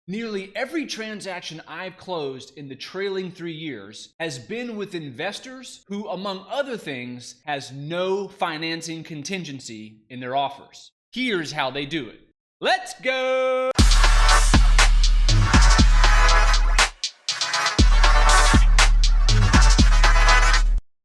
Nearly every transaction I've closed in the trailing 3 years has been with investors who, among other things, has no financing contingency in their offers. Here's how they do it. Let's go!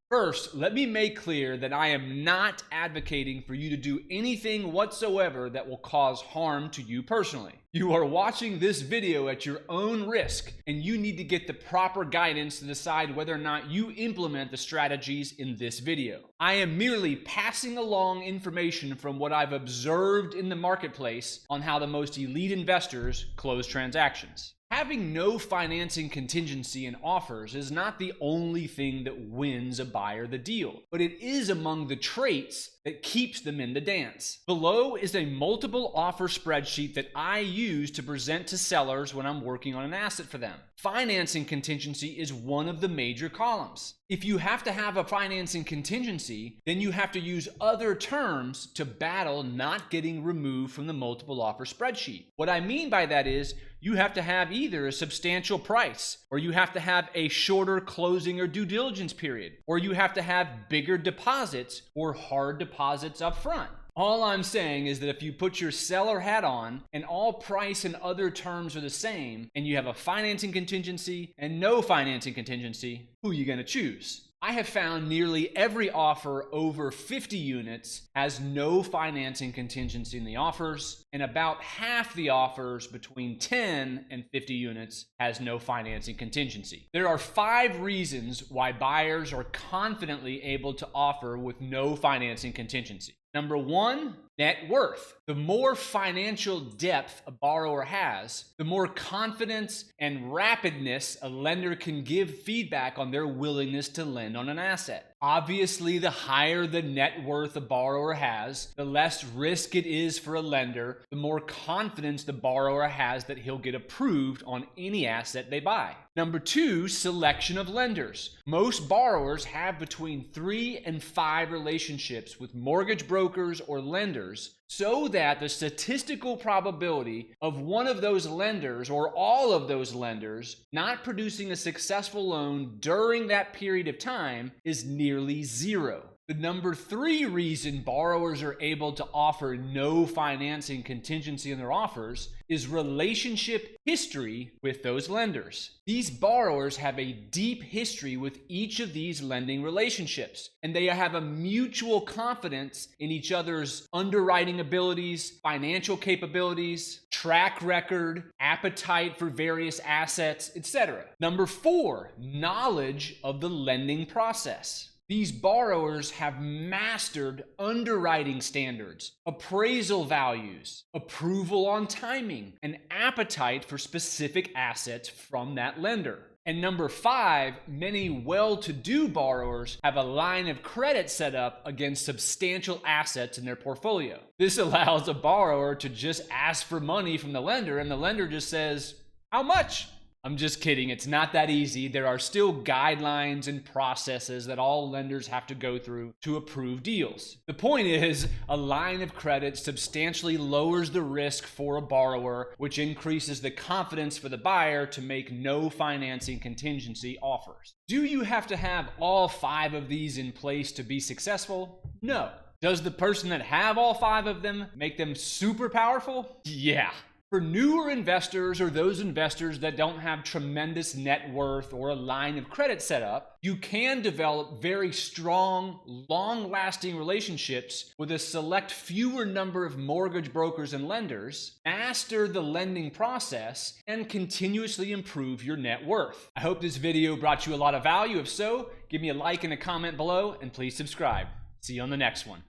First, let me make clear that I am not advocating for you to do anything whatsoever that will cause harm to you personally. You are watching this video at your own risk, and you need to get the proper guidance to decide whether or not you implement the strategies in this video. I am merely passing along information from what I've observed in the marketplace on how the most elite investors close transactions. Having no financing contingency in offers is not the only thing that wins a buyer the deal, but it is among the traits that keeps them in the dance. Below is a multiple offer spreadsheet that I use to present to sellers when I'm working on an asset for them. Financing contingency is one of the major columns. If you have to have a financing contingency, then you have to use other terms to battle not getting removed from the multiple offer spreadsheet. What I mean by that is you have to have either a substantial price, or you have to have a shorter closing or due diligence period, or you have to have bigger deposits or hard deposits up front. All I'm saying is that if you put your seller hat on and all price and other terms are the same, and you have a financing contingency and no financing contingency, who are you going to choose? I have found nearly every offer over 50 units has no financing contingency in the offers, and about half the offers between 10 and 50 units has no financing contingency. There are 5 reasons why buyers are confidently able to offer with no financing contingency. Number 1, net worth. The more financial depth a borrower has, the more confidence and rapidness a lender can give feedback on their willingness to lend on an asset. Obviously, the higher the net worth a borrower has, the less risk it is for a lender, the more confidence the borrower has that he'll get approved on any asset they buy. Number 2, selection of lenders. Most borrowers have between 3 and 5 relationships with mortgage brokers or lenders, so that the statistical probability of one of those lenders or all of those lenders not producing a successful loan during that period of time is nearly 0. The number 3 reason borrowers are able to offer no financing contingency in their offers is relationship history with those lenders. These borrowers have a deep history with each of these lending relationships, and they have a mutual confidence in each other's underwriting abilities, financial capabilities, track record, appetite for various assets, etc. Number 4, knowledge of the lending process. These borrowers have mastered underwriting standards, appraisal values, approval on timing, and appetite for specific assets from that lender. And number 5, many well-to-do borrowers have a line of credit set up against substantial assets in their portfolio. This allows a borrower to just ask for money from the lender, and the lender just says, "How much?" I'm just kidding. It's not that easy. There are still guidelines and processes that all lenders have to go through to approve deals. The point is, a line of credit substantially lowers the risk for a borrower, which increases the confidence for the buyer to make no financing contingency offers. Do you have to have all 5 of these in place to be successful? No. Does the person that have all 5 of them make them super powerful? Yeah. For newer investors or those investors that don't have tremendous net worth or a line of credit set up, you can develop very strong, long-lasting relationships with a select fewer number of mortgage brokers and lenders, master the lending process, and continuously improve your net worth. I hope this video brought you a lot of value. If so, give me a like and a comment below, and please subscribe. See you on the next one.